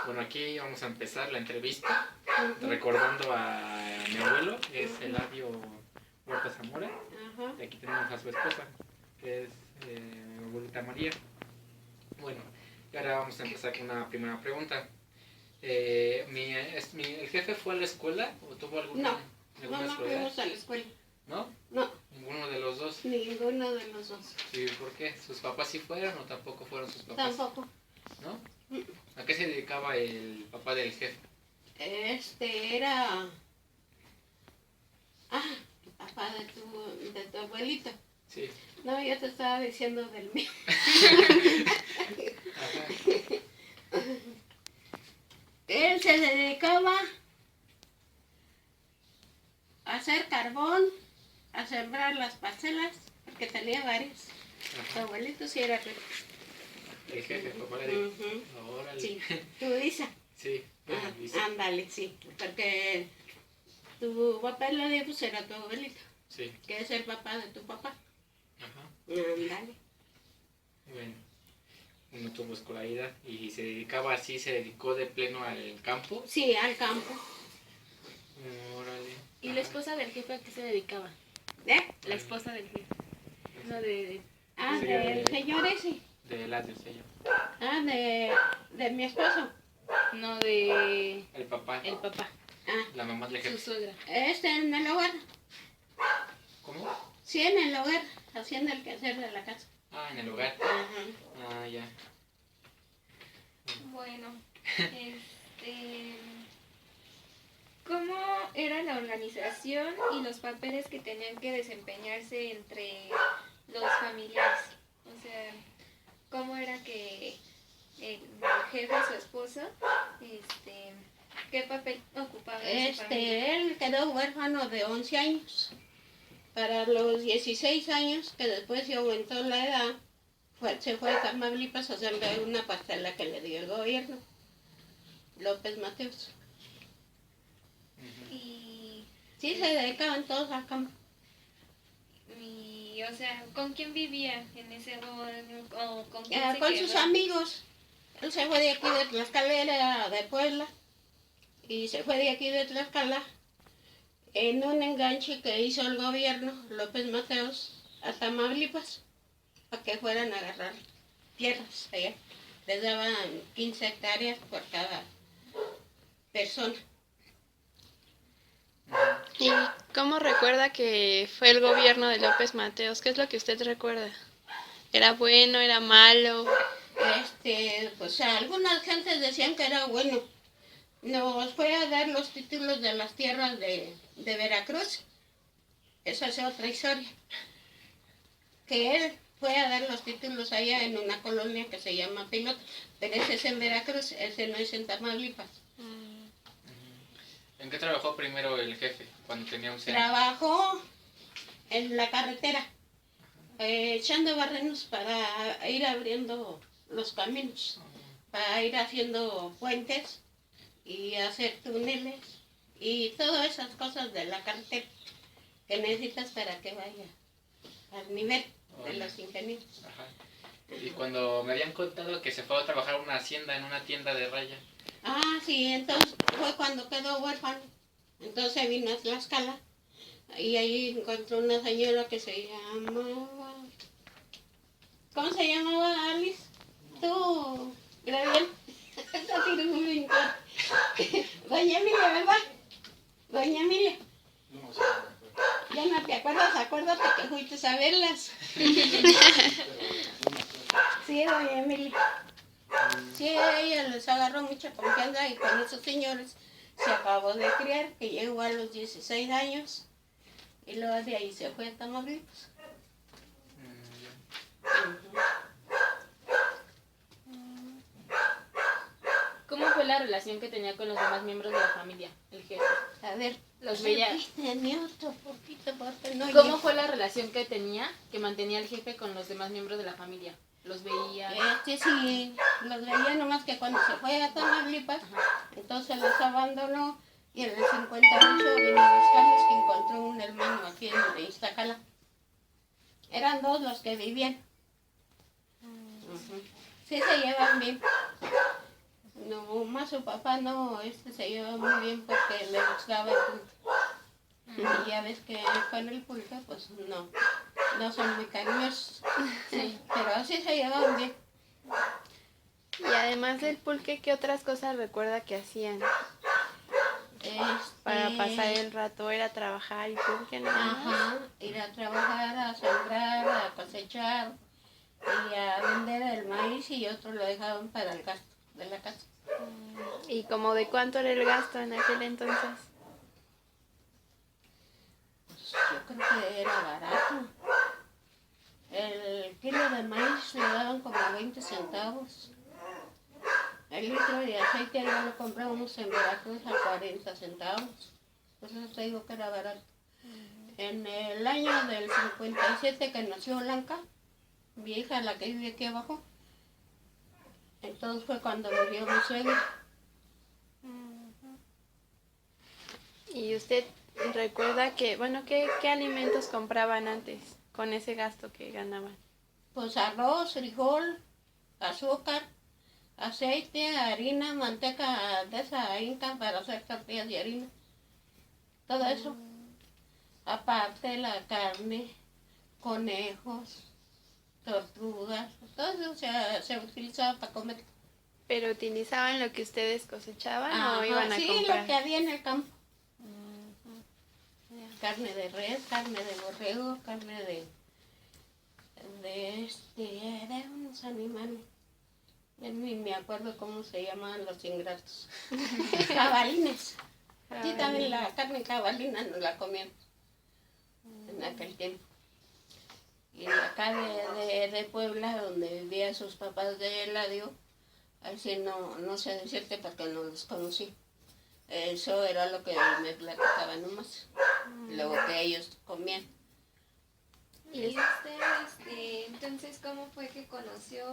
Bueno, aquí vamos a empezar la entrevista recordando a mi abuelo, que es Eladio Huerta Zamora. Y aquí tenemos a su esposa, que es mi abuelita María. Bueno, y ahora vamos a empezar con una primera pregunta. ¿El jefe fue a la escuela o tuvo alguna No escuela? fuimos a la escuela. ¿No? No. ¿Ninguno de los dos? Ninguno de los dos. Sí, ¿por qué? ¿Sus papás sí fueron o tampoco fueron sus papás? Tampoco. ¿No? ¿A qué se dedicaba el papá del jefe? Era... papá de tu abuelito. Sí. No, yo te estaba diciendo del mío. Él se dedicaba a hacer carbón, a sembrar las parcelas, porque tenía varias. Tu abuelito sí era rico. El jefe, papá le dijo. Órale. Sí, tu Isa. Sí, ándale, sí, porque tu papá le dijo, pues era tu abuelito. Sí. Que es el papá de tu papá. Ajá. Ándale. Bueno, no tuvo escolaridad y se dedicó de pleno al campo. Sí, al campo. Órale. ¿Y la esposa del jefe a qué se dedicaba? La esposa del jefe. No de... del señor ese. De Eladio, señor. De mi esposo. No de... El papá. El papá. La mamá del jefe. Su suegra. En el hogar. ¿Cómo? Sí, en el hogar, haciendo el quehacer de la casa. En el hogar. Ajá. Ya. Bueno, ¿cómo era la organización y los papeles que tenían que desempeñarse entre los familiares? O sea, ¿cómo era que el jefe, su esposa, qué papel ocupaba en su familia? Él quedó huérfano de 11 años. Para los 16 años, que después se aumentó la edad, se fue a Tamaulipas a hacerle una parcela que le dio el gobierno, López Mateos. Y... Sí, se dedicaban todos al campo. Y, o sea, ¿con quién vivía en ese o con quién se Con quedó? sus amigos. Él se fue de aquí de Tlaxcala, era de Puebla, y se fue de aquí de Tlaxcala en un enganche que hizo el gobierno, López Mateos, a Tamaulipas, para que fueran a agarrar tierras allá. Les daban 15 hectáreas por cada persona. ¿Y cómo recuerda que fue el gobierno de López Mateos? ¿Qué es lo que usted recuerda? ¿Era bueno, era malo? Pues algunas gentes decían que era bueno. Nos fue a dar los títulos de las tierras de Veracruz. Esa es otra historia. Que él fue a dar los títulos allá en una colonia que se llama Piloto. Pero ese es en Veracruz, ese no es en Tamaulipas. ¿En qué trabajó primero el jefe cuando tenía 11 años? Trabajó en la carretera, echando barrenos para ir abriendo los caminos, para ir haciendo puentes y hacer túneles y todas esas cosas de la carretera que necesitas para que vaya al nivel de los ingenieros. Ajá. Y cuando me habían contado que se fue a trabajar en una hacienda, en una tienda de raya. Sí, entonces fue cuando quedó huérfano. Entonces vino a Tlaxcala y ahí encontró una señora que se llamaba... ¿Cómo se llamaba, Alice? ¿Tú, Gabriel? Esa tienes muy bien. Doña Emilia, ¿verdad? Doña Emilia. Ya no te acuerdas, acuérdate que fuiste a verlas. Sí, doña Emilia. Sí, ella les agarró mucha confianza y con esos señores se acabó de criar, que llegó a los 16 años y luego de ahí se fue a Tamaulipas. ¿Cómo fue la relación que tenía con los demás miembros de la familia, el jefe? A ver, Los veía... tenía otro poquito porque no. ¿Cómo fue la relación que mantenía el jefe con los demás miembros de la familia? ¿Los veía? Sí, los veía nomás que cuando se fue a Tamaulipas, entonces los abandonó y en el 58 vino a buscarlos que encontró un hermano aquí en Iztacala. Eran dos los que vivían. Sí se llevan bien. No más. nomás su papá no, se llevaba muy bien porque le gustaba el pulque. Y ya ves que con el pulque, pues no son muy cariñosos. Sí, pero así se llevaban bien. Y además del pulque, ¿qué otras cosas recuerda que hacían para pasar el rato? ¿Era trabajar y pulque nada más? Ajá, ir a trabajar, a sembrar, a cosechar y a vender el maíz y otros lo dejaban para el gasto de la casa. ¿Y como de cuánto era el gasto en aquel entonces? Pues yo creo que era barato. El kilo de maíz le daban como 20 centavos. El litro de aceite yo lo comprábamos en Veracruz a 40 centavos. Por eso te digo que era barato. En el año del 57 que nació Blanca, mi hija, la que vive aquí abajo, entonces fue cuando murió mi suegra. ¿Y usted recuerda que, bueno, qué alimentos compraban antes con ese gasto que ganaban? Pues arroz, frijol, azúcar, aceite, harina, manteca de esa inca para hacer tortillas de harina. Todo eso. Aparte la carne, conejos, tortugas, todo eso se utilizaba para comer. ¿Pero utilizaban lo que ustedes cosechaban o Ajá, iban a sí, comprar? lo que había en el campo. Carne de res, carne de borrego, carne de unos animales. Ya ni me acuerdo cómo se llamaban los ingratos. Jabalines. Sí, también la carne jabalina nos la comíamos en aquel tiempo. Y acá de Puebla, donde vivían sus papás de Eladio, así no sé decirte porque no los conocí. Eso era lo que me platicaban nomás, lo que ellos comían. ¿Y usted, entonces, cómo fue que conoció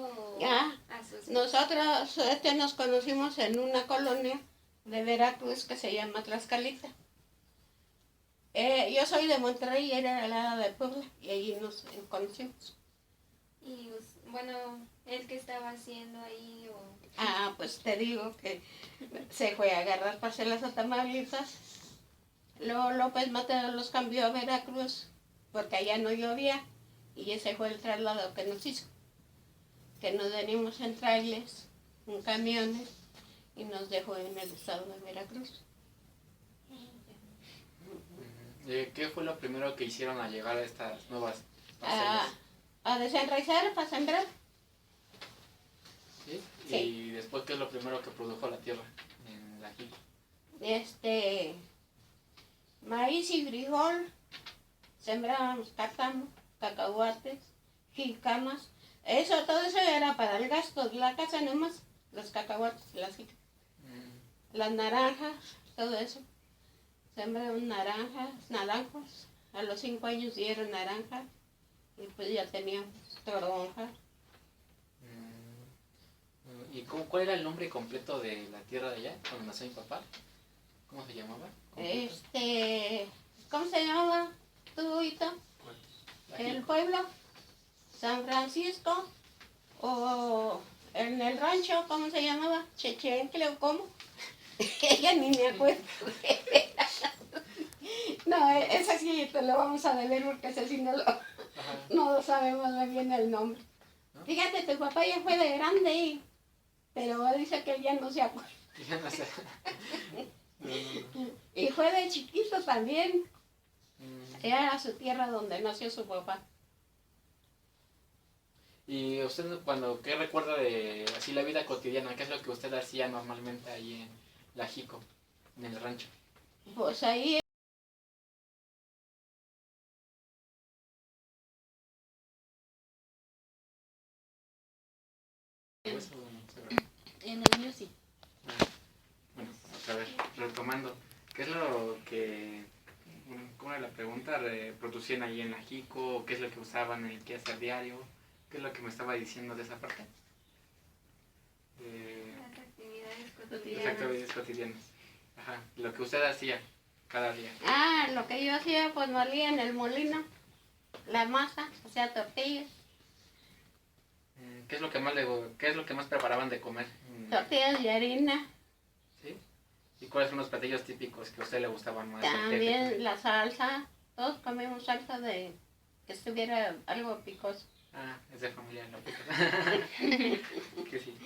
a su esposo? Nosotros nos conocimos en una colonia de Veracruz que se llama Tlaxcalita. Yo soy de Monterrey y era de la de Puebla y allí nos conocimos. Y, bueno, ¿él qué estaba haciendo ahí? Pues te digo que se fue a agarrar parcelas a Tamaulipas. Luego López Mateos los cambió a Veracruz porque allá no llovía y ese fue el traslado que nos hizo. Que nos venimos en trailers, en camiones y nos dejó en el estado de Veracruz. ¿Qué fue lo primero que hicieron al llegar a estas nuevas parcelas? A desenraizar para sembrar. ¿Sí? Sí. Y después, ¿qué es lo primero que produjo la tierra en la Jico? Maíz y frijol, sembrábamos cácamo, cacahuates, jícamas. Todo eso era para el gasto de la casa nomás, los cacahuates, las jícamas. Las naranjas, todo eso. Sembramos naranjos. A los 5 años dieron naranjas y pues ya teníamos toronjas. ¿Y cuál era el nombre completo de la tierra de allá, cuando nació mi papá? ¿Cómo se llamaba? ¿Cómo se llamaba tu hito? El pueblo, San Francisco, o en el rancho, ¿cómo se llamaba? Chechencle o cómo. Ella ni me acuerdo. No, ese sí te lo vamos a deber porque ese sí no lo sabemos muy bien el nombre. ¿No? Fíjate, tu papá ya fue de grande, pero dice que él ya no se acuerda. Ya no sé. Y fue de chiquito también. Era su tierra donde nació su papá. ¿Y usted qué recuerda de así la vida cotidiana? ¿Qué es lo que usted hacía normalmente ahí en la Jico, en el rancho? Pues ahí en el mío sí. Bueno, otra vez, retomando, ¿qué es lo que, cómo era la pregunta, producían ahí en la Jico? ¿Qué es lo que usaban en el quehacer diario? ¿Qué es lo que me estaba diciendo de esa parte? Las actividades Las cotidianas. actividades cotidianas. Ajá, lo que usted hacía cada día. Lo que yo hacía, pues molía en el molino la masa, o sea, tortillas. ¿Qué es lo que más preparaban de comer? Tortillas de harina ¿Y cuáles son los platillos típicos que a usted le gustaban más? También la salsa, todos comemos salsa de que estuviera algo picoso. Ah, es de familia, no pico. Que sí.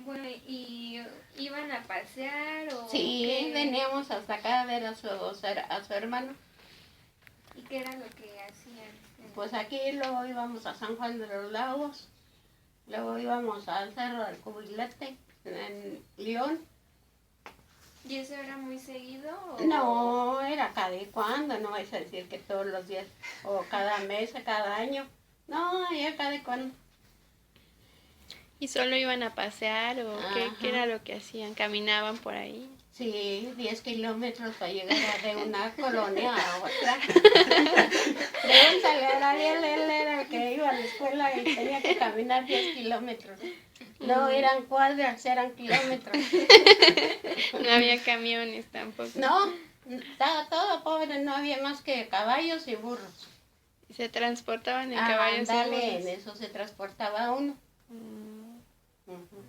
Bueno, ¿y iban a pasear o Sí, qué? veníamos hasta acá a ver a su hermano. ¿Y qué era lo que hacían? Pues aquí luego íbamos a San Juan de los Lagos, luego íbamos al Cerro del Cubilete, en León. ¿Y eso era muy seguido? O... No, era cada y cuando, no vais a decir que todos los días, o cada mes, cada año. No, era cada y cuando. ¿Y solo iban a pasear o qué Ajá. era lo que hacían? ¿Caminaban por ahí? Sí, 10 kilómetros para llegar de una colonia a otra. Pregúntale a Ariel, él era el que iba a la escuela y tenía que caminar 10 kilómetros. No eran cuadras, eran kilómetros. No había camiones tampoco. No, estaba todo pobre, no había más que caballos y burros. Se transportaban en caballos y Ándale, en burros. eso se transportaba uno. Mm. Ujú.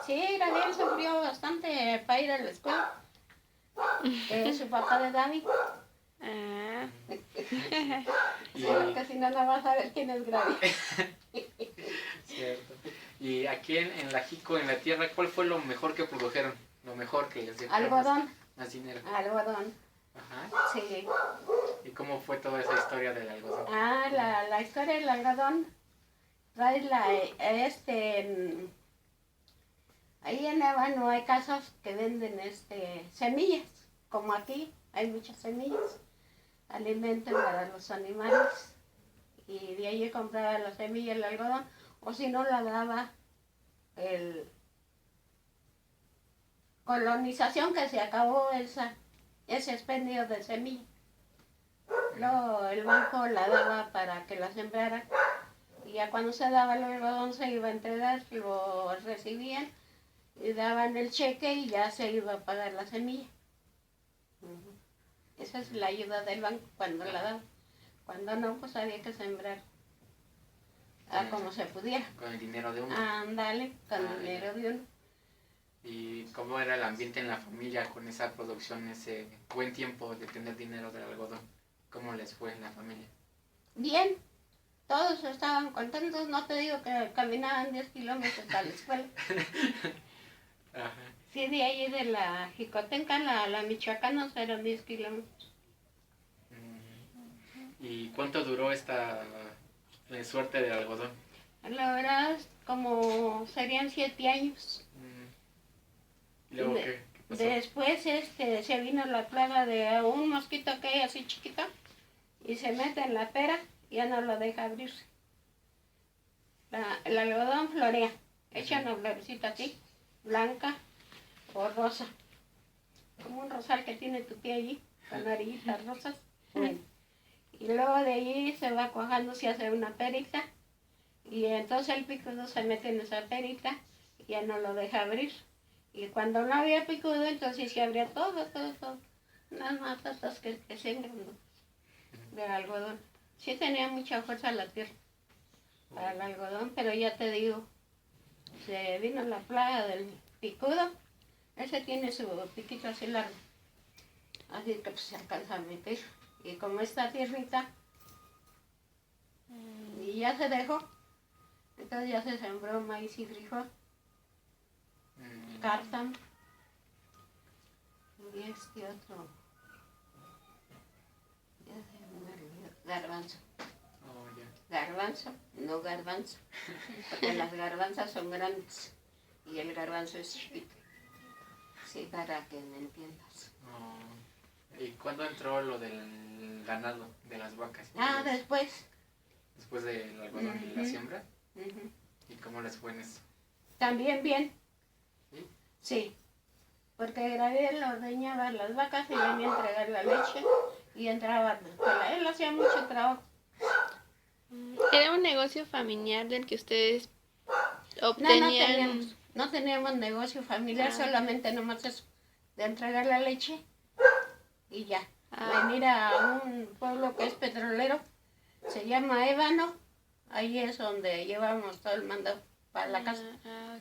Sí, Ariel sufrió bastante para ir a la escuela. Es su papá de David. Ah. Y, Sí, porque si no, no vas a ver quién es David. cierto. Y aquí en la Jico, en la tierra, ¿cuál fue lo mejor que produjeron? Lo mejor que les dio Algodón. más dinero. Algodón, Ajá. sí. ¿Y cómo fue toda esa historia del algodón? La historia del algodón, traes ahí en Ébano hay casas que venden semillas, como aquí hay muchas semillas, alimento para los animales, y de ahí yo compraba la semilla, el algodón, o si no la daba el colonización, que se acabó ese expendio de semilla. Luego el banco la daba para que la sembraran, y ya cuando se daba el algodón se iba a entregar, lo recibían y daban el cheque y ya se iba a pagar la semilla. Ujú. Esa es la ayuda del banco cuando la daban. Cuando no, pues había que sembrar como se pudiera. Con el dinero de uno. Ándale, con Ah, dinero de uno. ¿Y cómo era el ambiente en la familia con esa producción, ese buen tiempo de tener dinero del algodón? ¿Cómo les fue en la familia? Bien, todos estaban contentos, no te digo que caminaban 10 kilómetros a la escuela. Ajá. Sí, de ahí de la Jicotenca a la Michoacana eran 10 kilómetros. ¿Y cuánto duró esta suerte del algodón? La verdad, como serían 7 años. ¿Y luego qué pasó? Después se vino la plaga de un mosquito que hay así chiquito y se mete en la pera y ya no lo deja abrirse. El algodón florea, echa una florecita así, blanca o rosa, como un rosal que tiene tu pie allí, con orillitas rosas. Bueno, y luego de allí se va cuajando, se hace una perita y entonces el picudo se mete en esa perita y ya no lo deja abrir. Y cuando no había picudo, entonces se abría todo. Unas matatas que se de algodón. Sí tenía mucha fuerza la tierra para el algodón, pero ya te digo, se vino la plaga del picudo. Ese tiene su piquito así largo. Así que pues se alcanza a meter. Y como esta tierrita, y ya se dejó, entonces ya se sembró maíz y frijol. Cártamo y otro ya se me olvidó, garbanzo. Oh, ya. Garbanzo, no garbanzo, porque las garbanzas son grandes y el garbanzo es chiquito. Sí, para que me entiendas. Oh. ¿Y cuándo entró lo del ganado, de las vacas? Después. Después del algodón y la siembra. Uh-huh. ¿Y cómo les fue en eso? También bien. ¿Sí? Sí, porque Gabriel ordeñaba las vacas y venía a entregar la leche y entraba a la escuela. Él hacía mucho trabajo. ¿Era un negocio familiar del que ustedes obtenían? No teníamos negocio familiar, solamente nomás eso, de entregar la leche y ya. Venir a un pueblo que es petrolero, se llama Ébano, ahí es donde llevamos todo el mandado para la casa.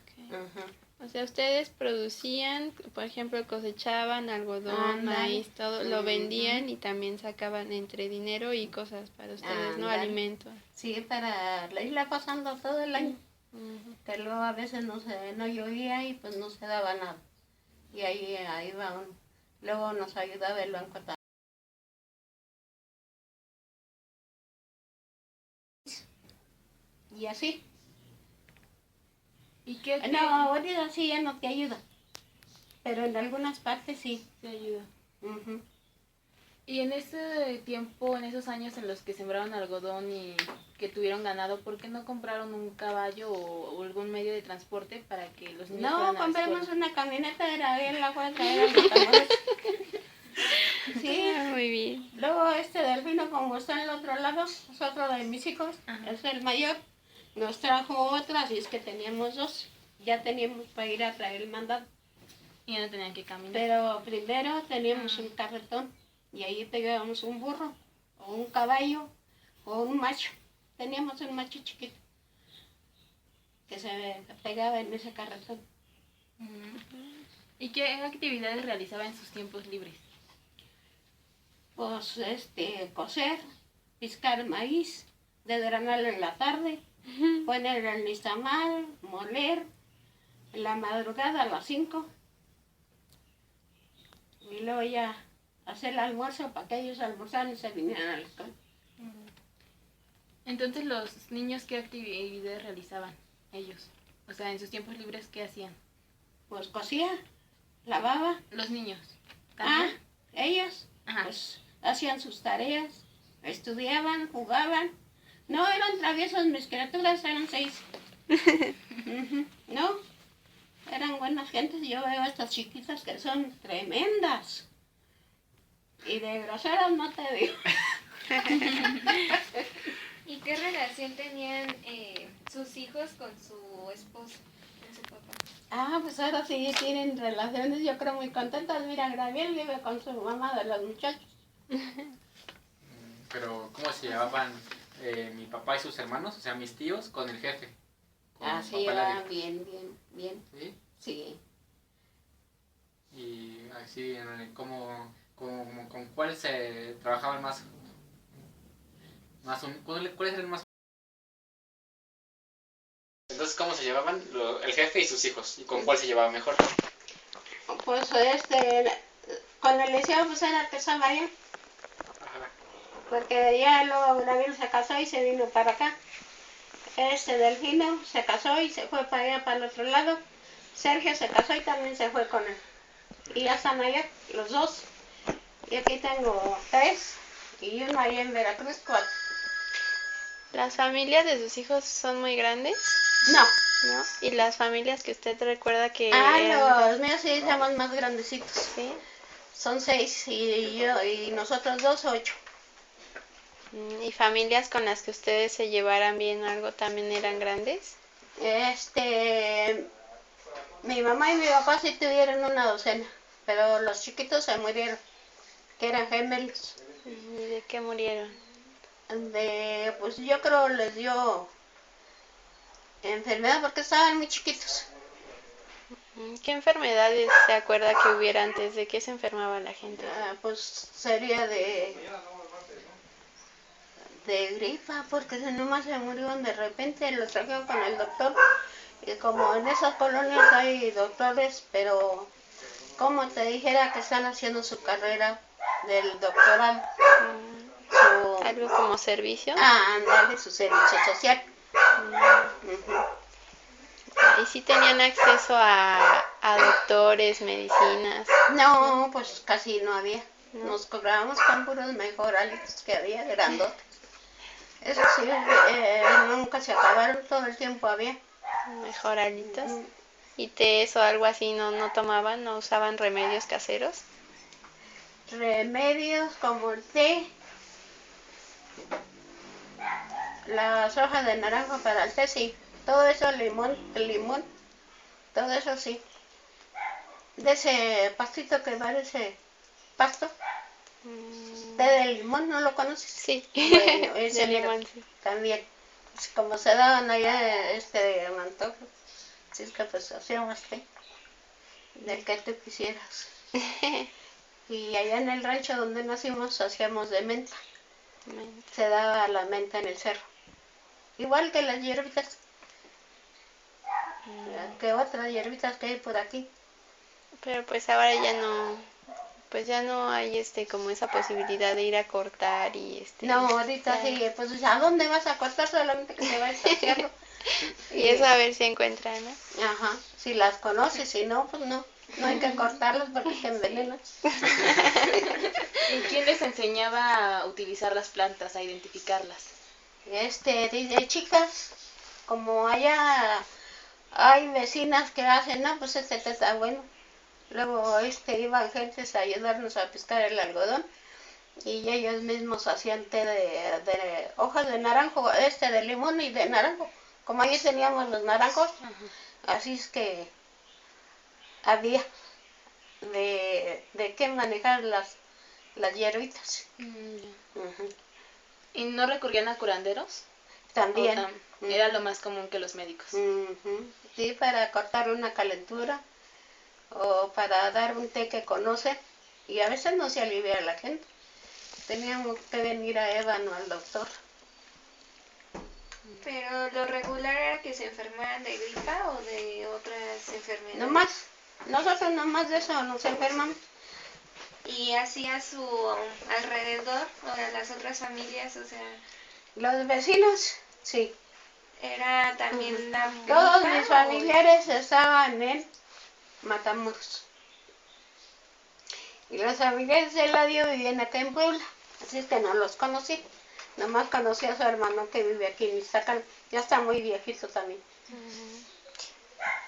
Okay. Uh-huh. O sea, ustedes producían, por ejemplo, cosechaban algodón, Ándale. maíz, todo, lo vendían Ujú. y también sacaban entre dinero y cosas para ustedes, ¿no? Ándale. Alimentos. Sí, para irla pasando todo el año. Ujú. Que luego a veces no llovía y pues no se daba nada. Y ahí va uno. Luego nos ayudaba el banco también. Y así. ¿Y qué No, ahorita sí ya no te ayuda. Pero en algunas partes sí. te ayuda? Ujú. Y en ese tiempo, en esos años en los que sembraron algodón y que tuvieron ganado, ¿por qué no compraron un caballo o algún medio de transporte para que los niños No, fueran a la compramos escuela? una camioneta, era bien la fuerza, era los tambores. Sí. Ah, muy bien. Luego Delfino, como está en el otro lado, es otro de mis hijos, Ajá. es el mayor, nos trajo otra, así es que teníamos dos. Ya teníamos para ir a traer el mandado. Y ya no tenían que caminar. Pero primero teníamos un carretón y ahí pegábamos un burro, o un caballo, o un macho. Teníamos un macho chiquito que se pegaba en ese carretón. ¿Y qué actividades realizaba en sus tiempos libres? Pues coser, piscar maíz, desgranarlo en la tarde, poner el nixtamal, moler, en la madrugada a las 5 y luego ya hacer el almuerzo para que ellos almorzaran y se vinieran a la escuela. Entonces, los niños, ¿qué actividades realizaban ellos? O sea, en sus tiempos libres, ¿qué hacían? Pues cosía, lavaba. Los niños. Ah, ¿También? ellos Ajá. pues hacían sus tareas, estudiaban, jugaban. No eran traviesos mis criaturas, eran 6. Ujú. No, eran buenas gentes. Yo veo a estas chiquitas que son tremendas. Y de groseras no te digo. ¿Y qué relación tenían sus hijos con su esposo, con su papá? Ah, pues ahora sí tienen relaciones, yo creo, muy contentas. Mira, Gabriel vive con su mamá de los muchachos. Pero, ¿cómo se llevaban mi papá y sus hermanos, o sea, mis tíos, con el jefe? Con Ah, sí, papá Eladio? bien, bien. ¿Sí? Sí. Y así, ¿con cuál se trabajaban más? ¿Cuáles eran más? Entonces, ¿cómo se llevaban el jefe y sus hijos? ¿Y con cuál se llevaba mejor? Pues con el liceo pues era que estaba bien, Ajá. porque ya luego Gabriel se casó y se vino para acá. Delfino se casó y se fue para allá, para el otro lado. Sergio se casó y también se fue con él. Y ya están allá, los dos. Y aquí tengo 3 y uno allá en Veracruz, 4. ¿Las familias de sus hijos son muy grandes? No. ¿No? ¿Y las familias que usted recuerda que eran Los míos sí somos más grandecitos. ¿Sí? Son 6 y yo y nosotros 2, 8. ¿Y familias con las que ustedes se llevaran bien o algo también eran grandes? Mi mamá y mi papá sí tuvieron una docena, pero los chiquitos se murieron, que eran gemelos. ¿Y de qué murieron? Pues yo creo les dio enfermedad porque estaban muy chiquitos. ¿Qué enfermedades se acuerda que hubiera antes? ¿De qué se enfermaba la gente? Pues sería de gripa, porque nomás se murieron de repente, los trajeron con el doctor. Y como en esas colonias hay doctores, pero como te dijera que están haciendo su carrera del doctorado. ¿Algo como servicio? Ándale, su servicio social. ¿Y sí tenían acceso a doctores, medicinas? No, pues casi no había. Nos cobrábamos con puros mejoralitos que había, grandotes. Eso sí, nunca se acabaron, todo el tiempo había. Mejoralitos. ¿Y tés o algo así no tomaban? ¿No usaban remedios caseros? Remedios como el té, las hojas de naranja para el té, sí. Todo eso, limón, todo eso sí. De ese pastito que parece pasto, té de limón, ¿no lo conoces? Sí, Bueno, ese de limón, sí. también. Pues como se daban allá en Antojo, Así es que pues hacíamos té, del que tú quisieras. Y allá en el rancho donde nacimos hacíamos de menta. Se daba la menta en el cerro. Igual que las hierbitas. Que otras hierbitas que hay por aquí. Pero pues ahora ya no, pues ya no hay como esa posibilidad de ir a cortar y No, ahorita ya. sí, pues ¿a dónde vas a cortar? Solamente que te vayas al cerro. Y eso a ver si encuentran, ¿no? Ajá, si las conoces, si no, pues no. No hay que cortarlas porque te envenenan. ¿Y quién les enseñaba a utilizar las plantas, a identificarlas? Desde chicas, como allá hay vecinas que hacen, no, pues té está bueno. Luego iban gentes a ayudarnos a pescar el algodón y ellos mismos hacían té de hojas de naranjo, de limón y de naranjo. Como allí teníamos los naranjos, así es que había de qué manejar las hierbitas. Ujú. ¿Y no recurrían a curanderos? También. Era lo más común que los médicos. Ujú. Sí, para cortar una calentura o para dar un té que conoce. Y a veces no se alivia a la gente. Teníamos que venir a Ébano al doctor. Pero lo regular era que se enfermaran de gripa o de otras enfermedades. No más. Nosotros nomás de eso nos enfermamos. Y así a su alrededor, o a las otras familias, o sea, Los vecinos, sí. era también la Todos gripa, mis familiares estaban en Matamoros. Y los familiares de Eladio vivían acá en Puebla. Así es que no los conocí. Nomás conocí a su hermano que vive aquí en Iztacán. Ya está muy viejito también.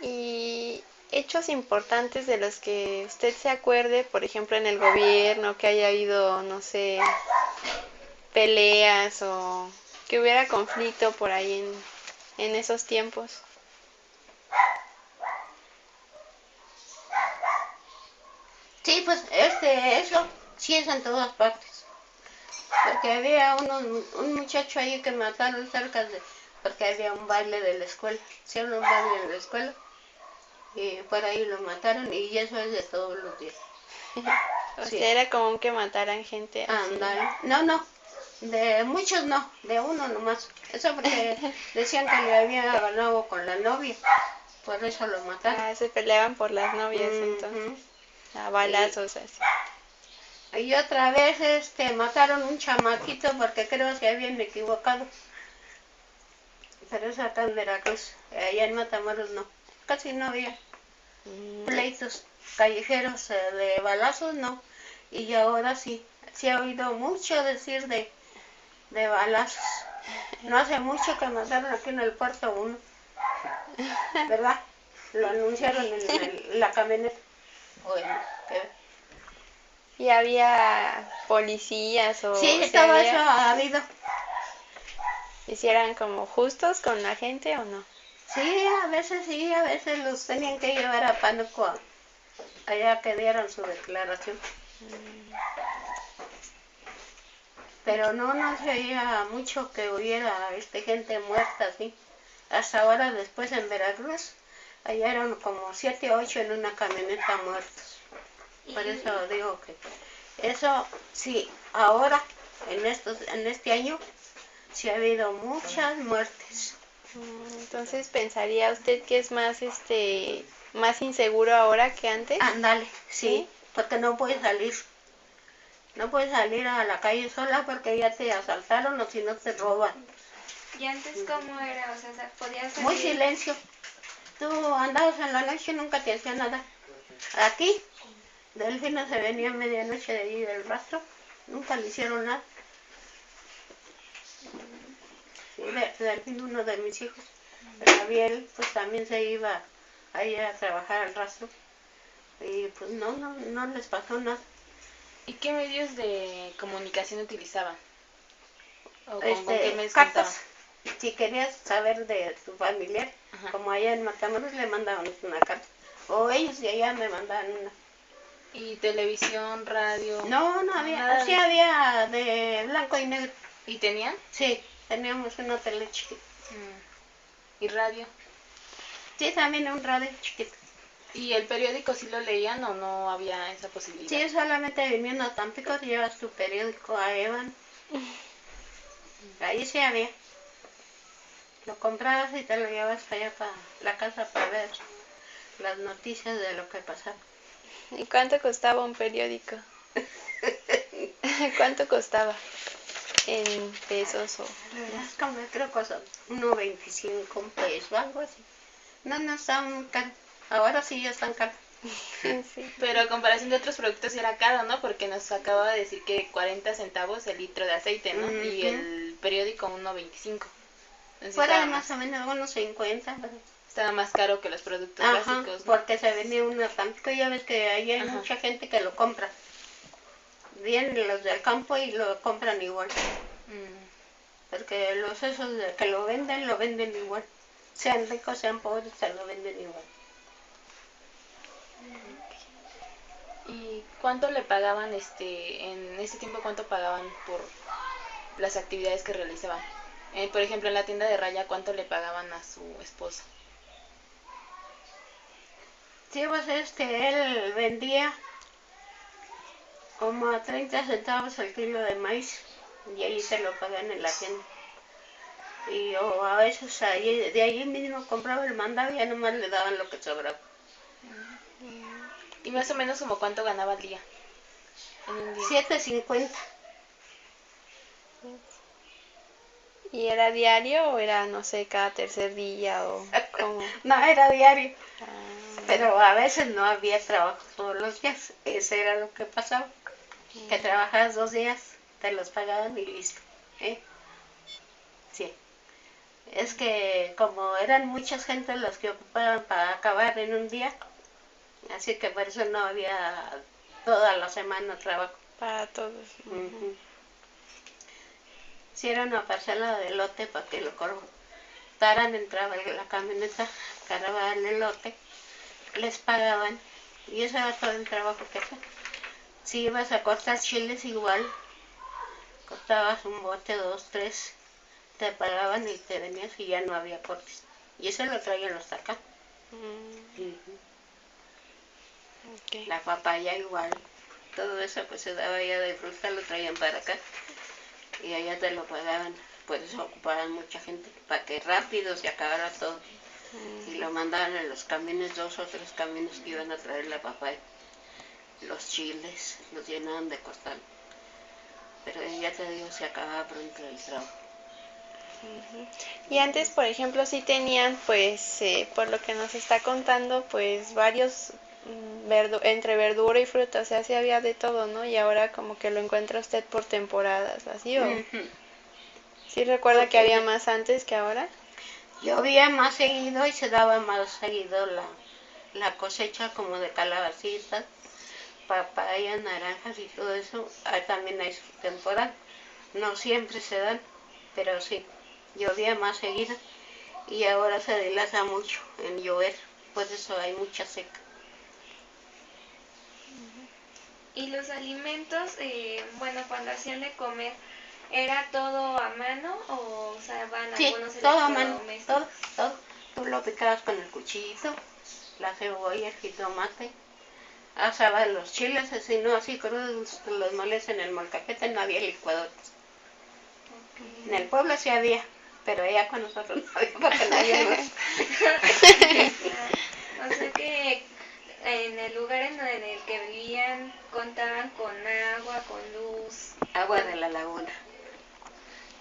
Y hechos importantes de los que usted se acuerde, por ejemplo, en el gobierno, que haya habido, no sé, peleas o que hubiera conflicto por ahí en esos tiempos. Sí, pues eso sí es en todas partes. Porque había un muchacho ahí que mataron cerca porque había un baile de la escuela. Hicieron un baile de la escuela y por ahí lo mataron y eso es de todos los días. O Sí. sea, era común que mataran gente así. Ándale. No, de muchos no, de uno nomás. Eso porque decían que le había ganado con la novia, por eso lo mataron. Ah, se peleaban por las novias entonces. A balazos así. Y otra vez mataron un chamaquito porque creo que se habían equivocado. Pero es acá en Veracruz, allá en Matamoros no, casi no había pleitos callejeros de balazos, no. Y ahora sí, se ha oído mucho decir de balazos. No hace mucho que mataron aquí en el puerto uno, ¿verdad? Lo anunciaron en la camioneta. Bueno, ¿Y había policías o sí, si todo había- eso ha habido. hicieran como justos con la gente o no? Sí, a veces los tenían que llevar a Pánuco allá que dieron su declaración. Pero no se oía mucho que hubiera gente muerta así. Hasta ahora después en Veracruz, allá eran como 7 o 8 en una camioneta muertos. Por eso digo que eso sí, ahora en este año sí ha habido muchas muertes. Entonces pensaría usted que es más inseguro ahora que antes. Ándale, sí, ¿Sí? porque no puedes salir. No puedes salir a la calle sola porque ya te asaltaron o si no te roban. ¿Y antes cómo era? O sea, podías salir. Muy silencio. Tú andabas en la noche y nunca te hacía nada. Aquí, Delfino se venía a medianoche de allí del rastro. Nunca le hicieron nada. Sí, Delfino, uno de mis hijos. Gabriel, pues también se iba ahí a trabajar al rastro. Y pues no les pasó nada. ¿Y qué medios de comunicación utilizaban? ¿O con qué medios Cartas. contaban? Si querías saber de tu familiar, Ajá. como allá en Matamoros le mandaban una carta. O ellos de allá me mandaban una. ¿Y televisión, radio? No había. Nada. Sí había de blanco y negro. ¿Y tenían? Sí, teníamos una tele chiquita. ¿Y radio? Sí, también un radio chiquito. ¿Y el periódico sí lo leían o no había esa posibilidad? Sí, solamente viniendo a Tampico llevas tu periódico a Evan. Ahí sí había. Lo comprabas y te lo llevas para allá, para la casa, para ver las noticias de lo que pasaba. ¿Y cuánto costaba un periódico? ¿Cuánto costaba? ¿En pesos o...? Es como, creo que costaba 1.25 pesos, algo así. No está muy caro. Ahora sí ya están caros. Sí. Pero a comparación de otros productos era caro, ¿no? Porque nos acaba de decir que 40 centavos el litro de aceite, ¿no? Y el periódico 1.25. Entonces Fuera más o menos unos 50. Pero... estaba más caro que los productos Ajá, básicos, ¿no? porque se venía uno a Tampico, ya ves que ahí hay mucha gente que lo compra. Vienen los del campo y lo compran igual. Porque los esos que lo venden igual. Sean ricos, sean pobres, se lo venden igual. ¿Y cuánto le pagaban en ese tiempo, cuánto pagaban por las actividades que realizaban? Por ejemplo, en la tienda de raya, ¿cuánto le pagaban a su esposo? Sí, pues él vendía como a 30 centavos el kilo de maíz y ahí se lo pagan en la tienda. Y o a veces de allí mismo compraba el mandado y ya nomás le daban lo que sobraba. ¿Y más o menos como cuánto ganaba al día? En un día. 7.50. ¿Y era diario o era, no sé, cada tercer día o cómo? No, era diario. Ah, Pero a veces no había trabajo todos los días. Ese era lo que pasaba. Que trabajabas 2 días, te los pagaban y listo. Sí. Es que como eran muchas gentes las que ocupaban para acabar en un día, así que por eso no había toda la semana trabajo. para todos. Si era una parcela de lote para que lo cortaran, entraba la camioneta, cargaba el elote, les pagaban y eso era todo el trabajo que hacían. Si ibas a cortar chiles igual, cortabas un bote, 2, 3, te pagaban y te venías y ya no había cortes. Y eso lo traían hasta acá. Okay. La papaya igual, todo eso pues se daba ya de fruta, lo traían para acá y allá te lo pagaban. Por eso ocupaban mucha gente, para que rápido se acabara todo. Y lo mandaban en los camiones, 2 o 3 camiones que iban a traer la papaya. Los chiles, los llenaban de costal. Pero ya te digo, se acababa pronto el trabajo. Y antes, por ejemplo, sí tenían, pues, por lo que nos está contando, pues, varios, entre verdura y fruta, o sea, sí había de todo, ¿no? Y ahora como que lo encuentra usted por temporadas, ¿así o...? ¿Sí recuerda que había más antes que ahora? Llovía más seguido y se daba más seguido la cosecha como de calabacitas, papayas, naranjas y todo eso. También hay su temporada. No siempre se dan, pero sí, llovía más seguido y ahora se dilata mucho en llover, por eso hay mucha seca. Y los alimentos, bueno, cuando hacían de comer, ¿era todo a mano o usaban Sí, algunos todo a mano, electrodomésticos? todo. Tú lo picabas con el cuchillito, la cebolla, el jitomate, asabas los chiles, así no, así crudos, los moles en el molcajete, no había licuadores. En el pueblo sí había, pero allá con nosotros no había porque no había luz. O sea que en el lugar en el que vivían contaban con agua, con luz. Agua de la laguna,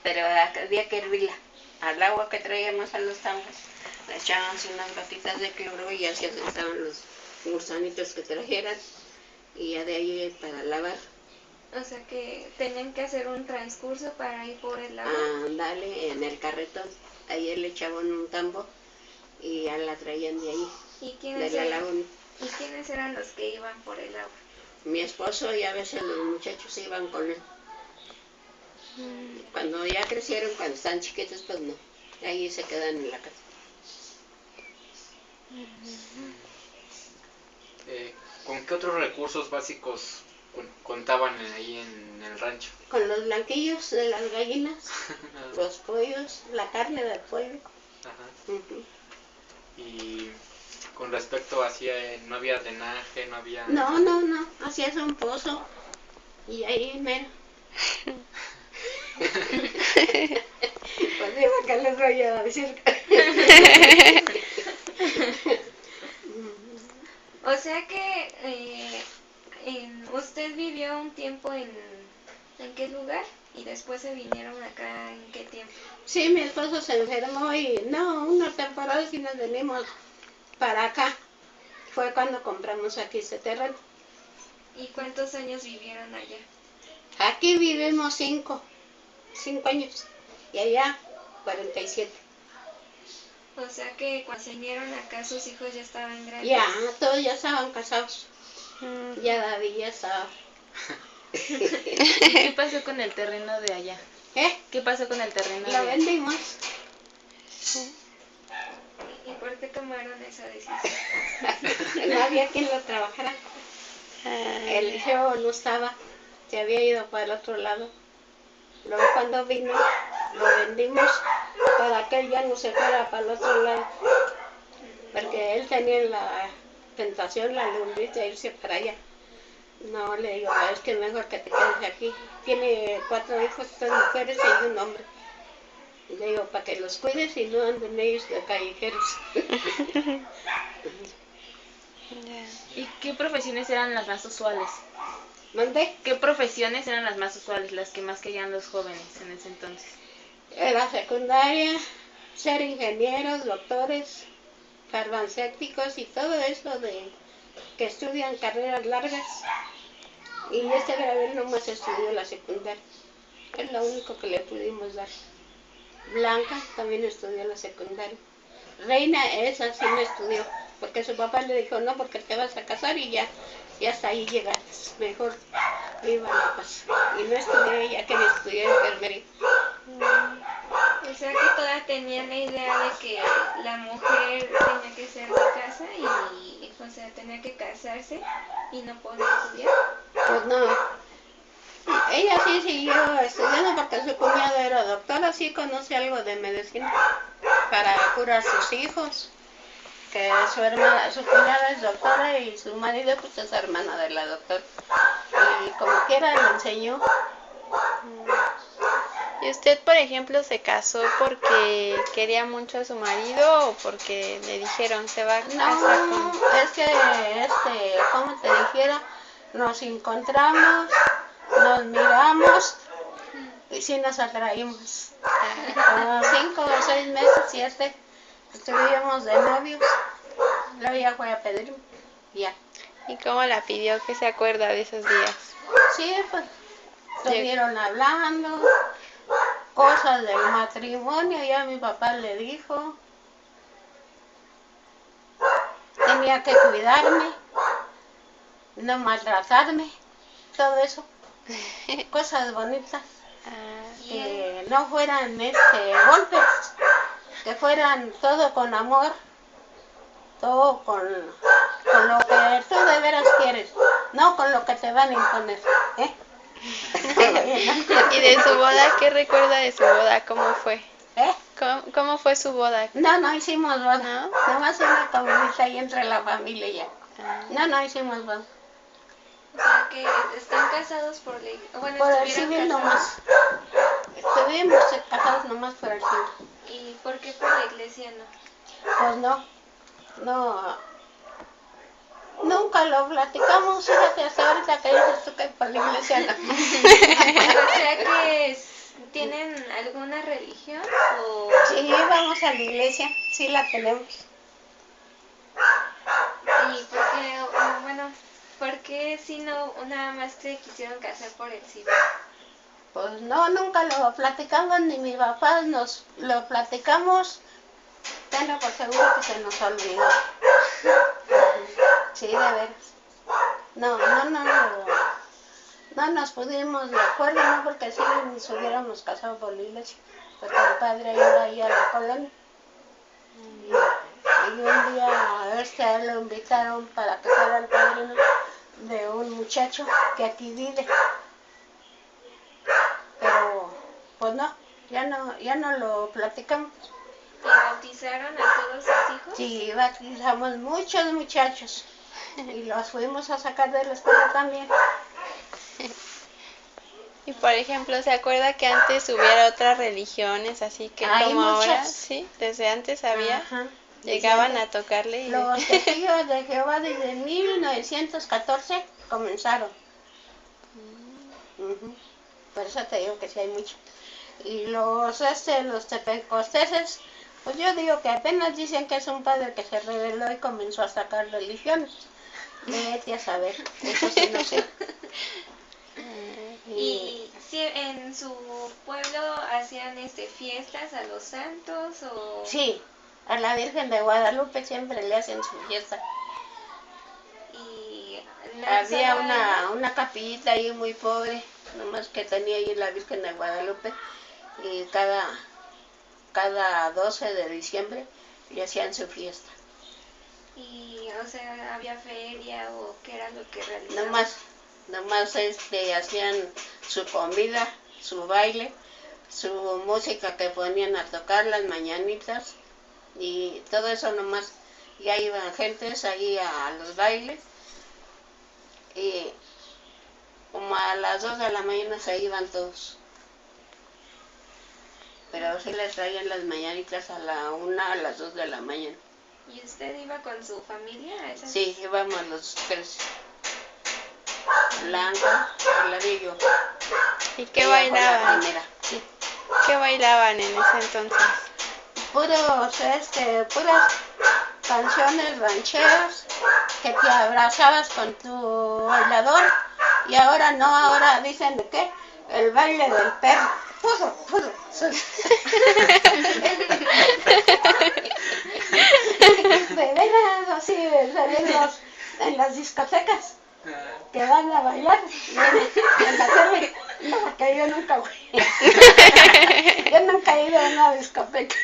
pero había que hervirla. Al agua que traíamos a los tambos, le echábamos unas gotitas de cloro y así asentaban los gusanitos que trajeran y ya de ahí para lavar. O sea que tenían que hacer un transcurso para ir por el agua. Dale, en el carretón, ahí le echaban un tambo y ya la traían de ahí, ¿Y de la laguna. ¿Y quiénes eran los que iban por el agua? Mi esposo y a veces los muchachos iban con él. Cuando ya crecieron, cuando están chiquitos, pues no. Ahí se quedan en la casa. ¿Con qué otros recursos básicos contaban ahí en el rancho? Con los blanquillos de las gallinas, los pollos, la carne del pollo. Ajá. Y con respecto hacia, no había drenaje, no había... No, hacías un pozo y ahí menos. Pues digo que les voy a decir. O sea que usted vivió un tiempo en qué lugar y después se vinieron acá en qué tiempo. Sí, mi esposo se enfermó y no, una temporada sí nos venimos para acá. Fue cuando compramos aquí este terreno. ¿Y cuántos años vivieron allá? Aquí vivimos 5 años y allá 47. O sea que cuando se vinieron acá sus hijos ya estaban grandes. Ya, todos ya estaban casados. Mm. Ya David ya estaba. ¿Qué pasó con el terreno de allá? ¿Qué pasó con el terreno Lo vendimos. ¿Y por qué tomaron esa decisión? No había quien lo trabajara. El hijo no estaba, se había ido para el otro lado. Luego cuando vino, lo vendimos para que él ya no se fuera para el otro lado. Porque él tenía la tentación, la lumbre de irse para allá. No, le digo, es que mejor que te quedes aquí. Tiene 4 hijos, 3 mujeres y un hombre. Y le digo, para que los cuides y no anden ellos de callejeros. ¿Y qué profesiones eran las más usuales? ¿Mandé? ¿Qué profesiones eran las más usuales, las que más querían los jóvenes en ese entonces? La secundaria, ser ingenieros, doctores, farmacéuticos y todo eso de que estudian carreras largas. Y este Gabriel nomás estudió la secundaria. Es lo único que le pudimos dar. Blanca también estudió la secundaria. Reina, esa sí no estudió, porque su papá le dijo, no, porque te vas a casar y ya hasta ahí llegaste. Mejor viva la paz. Y no estudié, ella quería estudiar enfermería. O sea que todas tenían la idea de que la mujer tenía que ser de casa y o sea, tenía que casarse y no podía estudiar. Pues no. Ella sí siguió estudiando porque su cuñado era doctora, sí conoce algo de medicina para curar a sus hijos. Que su cuñada es doctora y su marido pues es hermana de la doctora. Y como quiera le enseñó. ¿Y usted, por ejemplo, se casó porque quería mucho a su marido o porque le dijeron se va a casar con...? No, es que, como te dijera, nos encontramos, nos miramos y sí nos atraímos. Como 5 o 6 meses, 7, estuvimos de novios. Luego ya fue a pedirme, ya. ¿Y cómo la pidió? ¿Qué se acuerda de esos días? Sí, pues, estuvieron hablando, cosas del matrimonio, ya mi papá le dijo. Tenía que cuidarme, no maltratarme, todo eso. Cosas bonitas. Que no fueran golpes, que fueran todo con amor, todo con lo que tú de veras quieres, no con lo que te van a imponer. ¿Y de su boda? ¿Qué recuerda de su boda? ¿Cómo fue? ¿Eh? ¿Cómo fue su boda? No hicimos boda, ¿No? nomás una comidita ahí entre la familia ya. No hicimos boda. O sea que están casados por ley. Bueno, Por el estuvieron civil casados. nomás. Estuvimos casados nomás por el civil. ¿Y por qué por la iglesia no? Pues no, nunca lo platicamos, fíjate, hasta ahorita que dices tú que por la iglesia no. O sea que tienen alguna religión o... Sí, vamos a la iglesia, sí la tenemos. ¿Y por qué, bueno, por qué si no nada más se quisieron casar por el civil? Pues no, nunca lo platicamos, ni mi papá nos lo platicamos. Tengo por seguro que se nos olvidó. Sí, de veras. No nos pudimos de acuerdo, no porque si nos hubiéramos casado por la iglesia, porque el padre iba ahí a la colonia. Y un día a él lo invitaron para que fuera el padrino de un muchacho que aquí vive. Pero pues no, ya no lo platicamos. ¿Y bautizaron a todos sus hijos? Sí, bautizamos muchos muchachos y los fuimos a sacar de la escuela también. Y por ejemplo, ¿se acuerda que antes hubiera otras religiones, así que Hay como ahora? muchas. Sí, desde antes había. Ajá. Llegaban Desde a tocarle y... los testigos de Jehová desde 1914 comenzaron. Ujú. Por eso te digo que sí hay mucho. Y los tepecosteses, pues yo digo que apenas dicen que es un padre que se rebeló y comenzó a sacar religiones. Vete a saber, eso sí no sé. ¿Y si en su pueblo hacían fiestas a los santos o...? Sí, a la Virgen de Guadalupe siempre le hacen su fiesta. Y Había solo una capillita ahí muy pobre, nomás que tenía ahí la Virgen de Guadalupe, y cada 12 de diciembre le hacían su fiesta. Y, o sea, ¿había feria o qué era lo que realizaban? Nomás hacían su comida, su baile, su música que ponían a tocar, las mañanitas, y todo eso nomás. Ya iban gentes ahí a los bailes, y como a las 2 de la mañana se iban todos. Pero sí les traían las mañanitas a la 1, a las 2 de la mañana. ¿Y usted iba con su familia a esas? Sí, íbamos los 3. Blanca, Clarillo. ¿Y qué Ella fue la bailaban? primera, sí. ¿Qué bailaban en ese entonces? Puras canciones rancheras que te abrazabas con tu bailador, y ahora no, ahora dicen de qué, el baile del perro. Puro. De veras, así salimos en las discotecas que van a bailar en la tele. No, que yo nunca voy. Yo nunca he ido a una discoteca.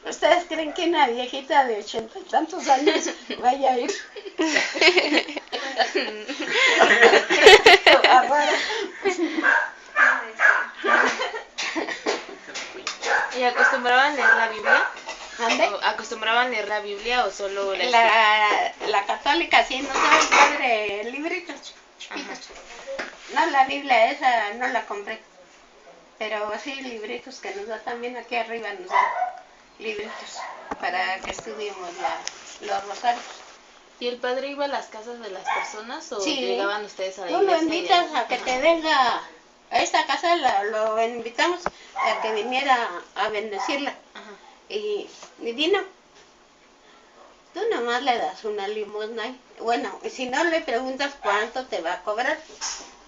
¿Ustedes creen que una viejita de 80 y tantos años vaya a ir? ¿Y acostumbraban leer la Biblia? ¿Ande? ¿O acostumbraban leer la Biblia o solo la La católica sí nos da el padre libritos chiquitos. No, la Biblia esa no la compré. Pero sí libritos que nos da también aquí arriba, nos dan libritos para que estudiemos los rosarios. ¿Y el padre iba a las casas de las personas o Sí. llegaban ustedes a la Tú lo iglesia? invitas a que te venga a esta casa, lo invitamos a que viniera a bendecirla. Ajá. Y vino. Tú nomás le das una limosna. Bueno, y si no le preguntas cuánto te va a cobrar.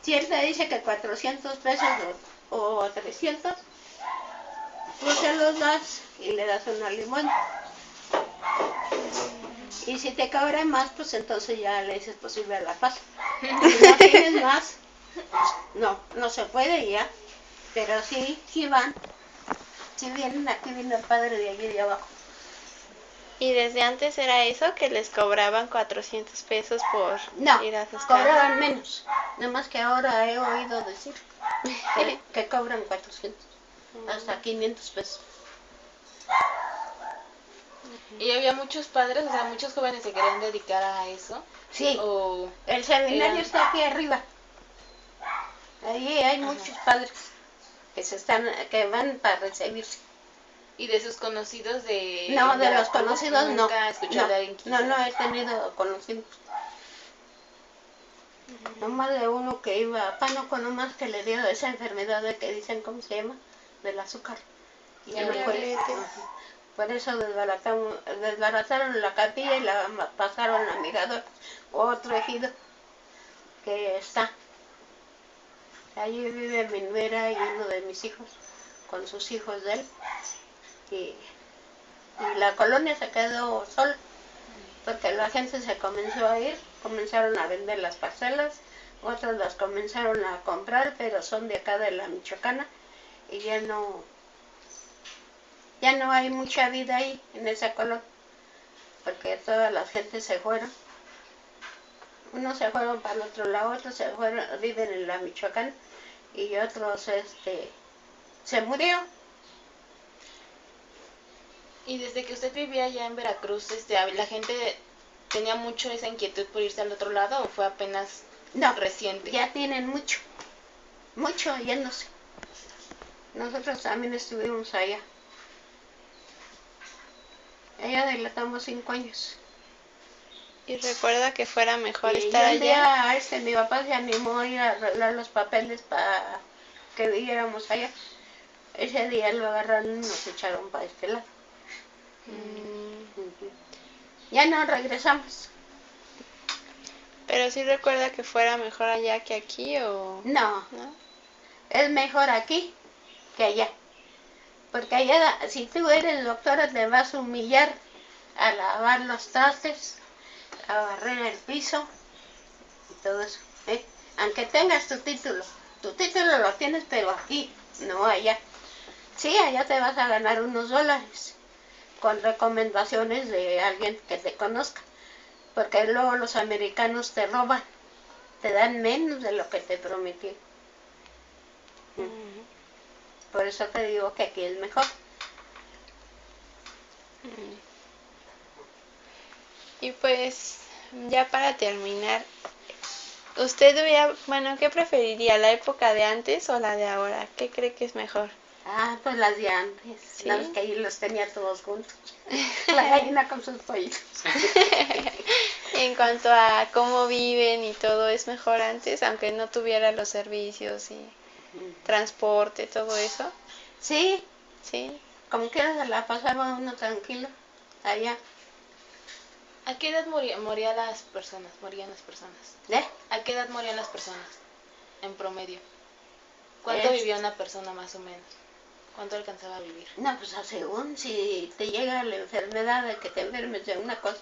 Si él te dice que 400 pesos o 300, tú se los das y le das una limosna. Y si te cobra más, pues entonces ya le dices posible a la paz. Si no tienes más, no se puede ya. Pero sí van. Si vienen, aquí vino el padre de allí de abajo. ¿Y desde antes era eso, que les cobraban 400 pesos por No, ir a sus casas? cobraban menos. Nada más que ahora he oído decir que cobran 400, hasta 500 pesos. ¿Y había muchos padres, o sea, muchos jóvenes se querían dedicar a eso? Sí, ¿O el seminario eran- está aquí arriba. Allí hay muchos padres que van para recibirse. y de sus conocidos de No, de los Veracruz, conocidos no. nunca escuchó de alguien que No he tenido conocidos. Nomás de uno que iba a pánico, nomás que le dio esa enfermedad de que dicen, ¿cómo se llama? Del azúcar. Y ya no fue. Diabetes. Ajá. Por eso desbarataron la capilla y la pasaron a Mirador, otro ejido que está. Allí vive mi nuera y uno de mis hijos, con sus hijos de él. Y la colonia se quedó sola, porque la gente se comenzó a ir, comenzaron a vender las parcelas, otros las comenzaron a comprar, pero son de acá de la Michoacana, y ya no hay mucha vida ahí en esa colonia, porque todas las gentes se fueron. Unos se fueron para el otro lado, otros viven en la Michoacán, y otros se murió. Y desde que usted vivía allá en Veracruz, ¿la gente tenía mucho esa inquietud por irse al otro lado o fue apenas No, reciente? ya tienen mucho yéndose. Nosotros también estuvimos allá. Allá dilatamos 5 años. ¿Y recuerda que fuera mejor Y estar un allá? día mi papá se animó a ir a arreglar los papeles para que viviéramos allá. Ese día lo agarraron y nos echaron para este lado. Ujú. Ya no regresamos. ¿Pero sí recuerda que fuera mejor allá que aquí o No, no? es mejor aquí que allá. Porque allá, si tú eres doctora, te vas a humillar a lavar los trastes, a barrer el piso y todo eso. ¿Eh? Aunque tengas tu título lo tienes, pero aquí, no allá. Sí, allá te vas a ganar unos dólares con recomendaciones de alguien que te conozca. Porque luego los americanos te roban, te dan menos de lo que te prometí. Por eso te digo que aquí es mejor. Y pues, ya para terminar, ¿usted hubiera, bueno, qué preferiría, la época de antes o la de ahora? ¿Qué cree que es mejor? Ah, pues las de antes, ¿Sí? las que ahí los tenía todos juntos. La gallina con sus pollitos. En cuanto a cómo viven y todo, es mejor antes, aunque no tuviera los servicios y transporte, todo eso. Sí, Sí. como quiera se la pasaba uno tranquilo allá. ¿A qué edad morían las personas? ¿Eh? ¿A qué edad morían las personas en promedio? ¿Cuánto vivía una persona más o menos? ¿Cuánto alcanzaba a vivir? No, pues según si te llega la enfermedad de que te enfermes de una cosa,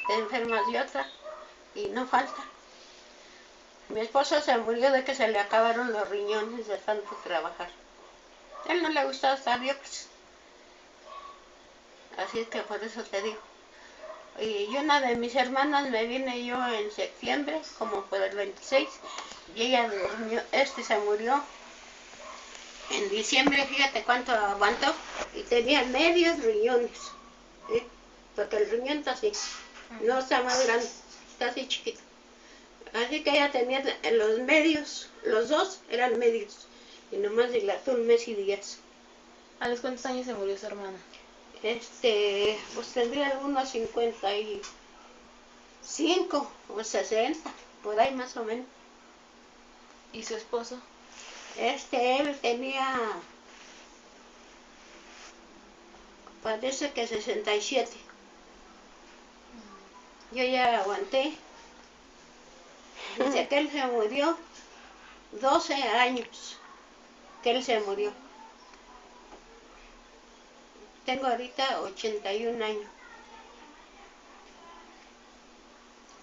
te enfermas de otra y no falta. Mi esposo se murió de que se le acabaron los riñones de tanto trabajar. A él no le gustaba estar viejos. Así es que por eso te digo. Y una de mis hermanas me vine yo en septiembre, como por el 26, y ella durmió, se murió en diciembre, fíjate cuánto aguantó, y tenía medios riñones, ¿sí? Porque el riñón está así, no está más grande, está así chiquito. Así que ella tenía los medios, los dos eran medios, y nomás dilató 1 mes y 10. ¿A los cuántos años se murió su hermana? Pues tendría unos 55 o 60, por ahí más o menos. ¿Y su esposo? Él tenía, parece que 67. Yo ya aguanté. Desde que él se murió, 12 años que él se murió. Tengo ahorita 81 años.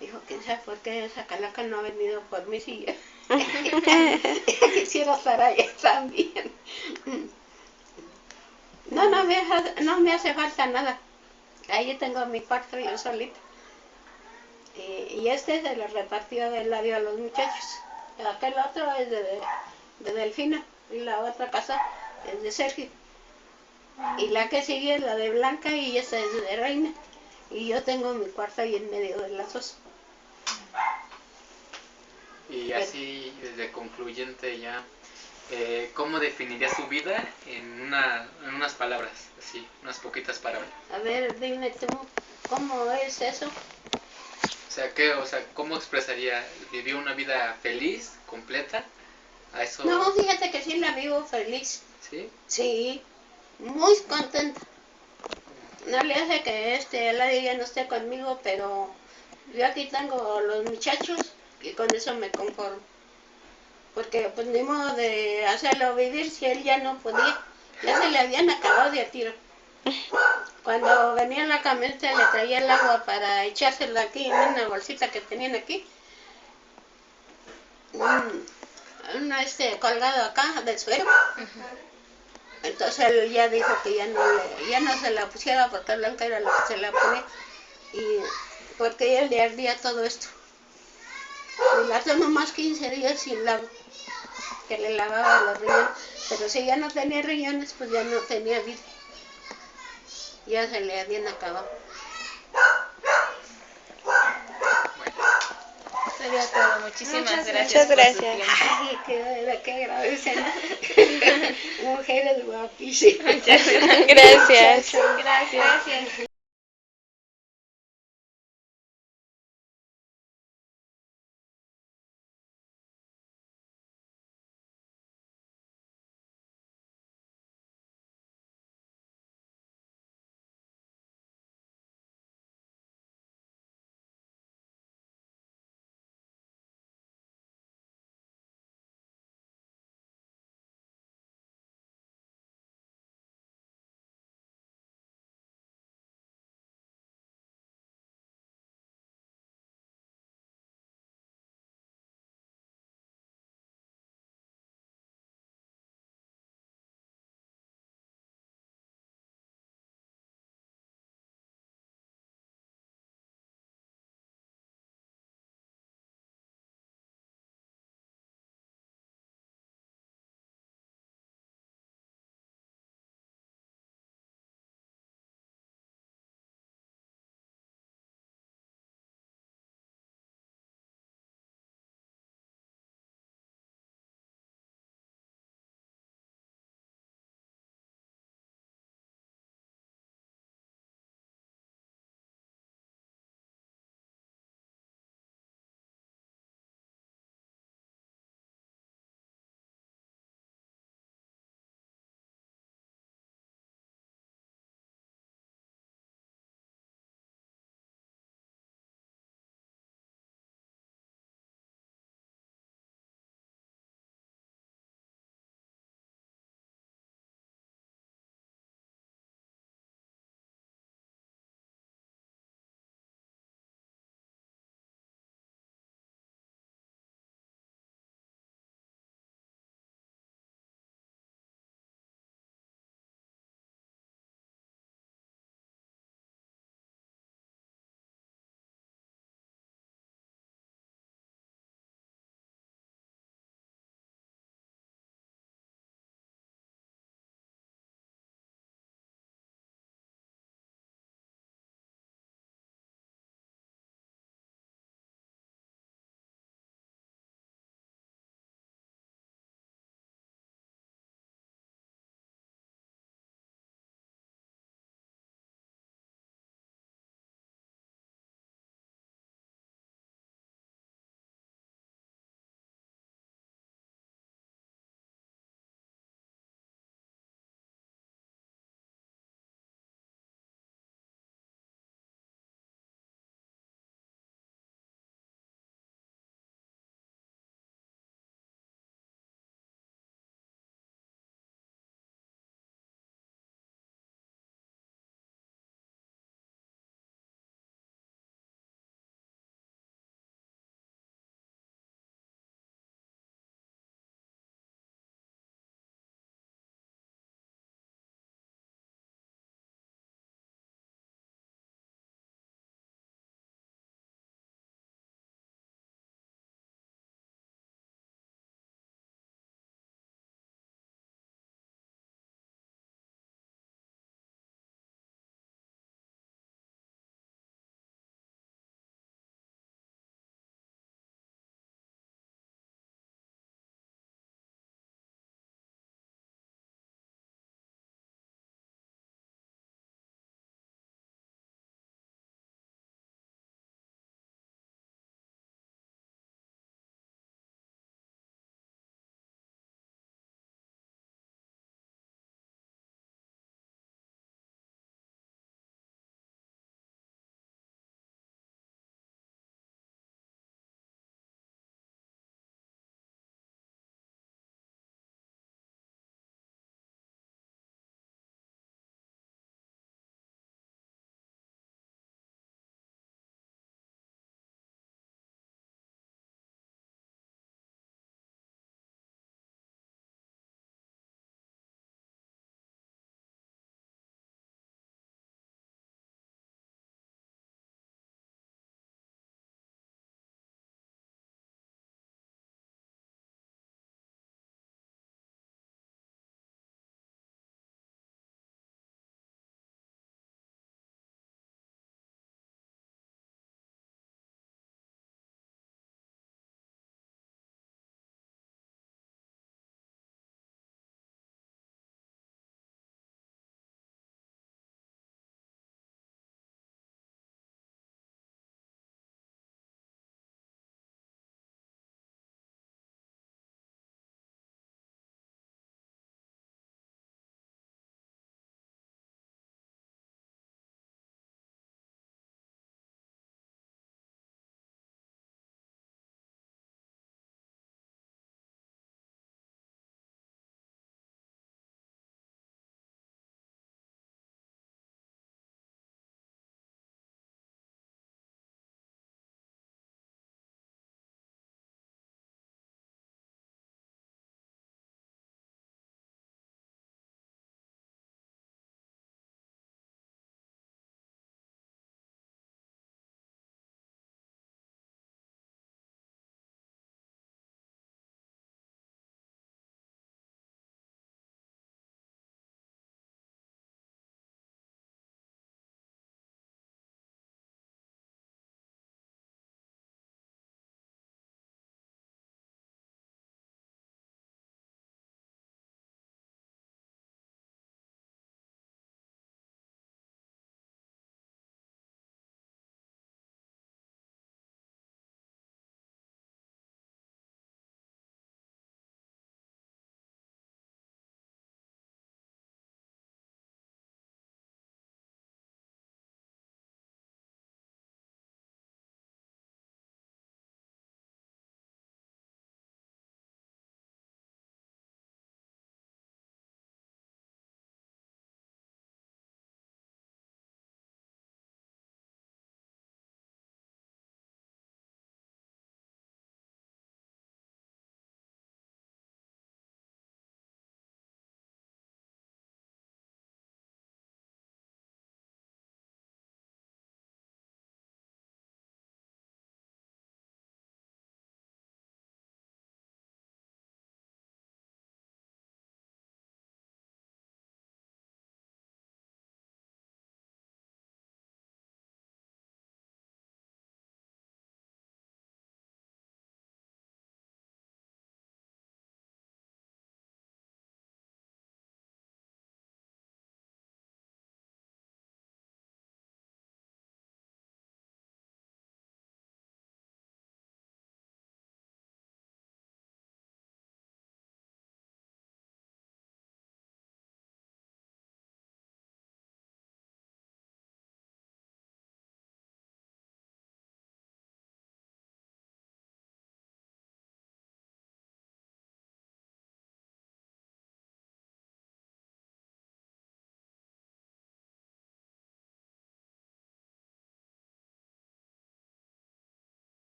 Dijo, quién sabe por qué esa calaca no ha venido por mí si yo quisiera estar allá también. No me hace falta nada. Ahí tengo mi cuarto yo solita. Y se lo repartió del labio a los muchachos. Aquel otro es de Delfina y la otra casa es de Sergio. Y la que sigue es la de Blanca y esa es de Reina. Y yo tengo mi cuarto ahí en medio de las dos. Y así, desde concluyente ya, ¿cómo definiría su vida en unas palabras? Así, unas poquitas palabras. A ver, dime tú, ¿cómo es eso? O sea, ¿cómo expresaría? ¿Vivió una vida feliz, completa? A eso... No, fíjate que sí la vivo feliz. ¿Sí? Sí, muy contenta. No le hace que Eladio ya no esté conmigo, pero yo aquí tengo los muchachos y con eso me conformo. Porque pues ni modo de hacerlo vivir si él ya no podía. Ya se le habían acabado de a tiro. Cuando venía en la camioneta le traía el agua para echársela aquí en una bolsita que tenían aquí. Colgado acá del suelo. Entonces él ya dijo que ya no se la pusiera porque Blanca era la que se la ponía. Y porque él le ardía todo esto. Y la tomó nomás 15 días sin lavar, que le lavaba los riñones. Pero si ya no tenía riñones, pues ya no tenía vida. Ya se le habían acabado. Sería todo. Muchísimas Muchas gracias. gracias. por su Gracias. tiempo. Ay, que agradecen. Mujeres guapísimas. Gracias. Gracias.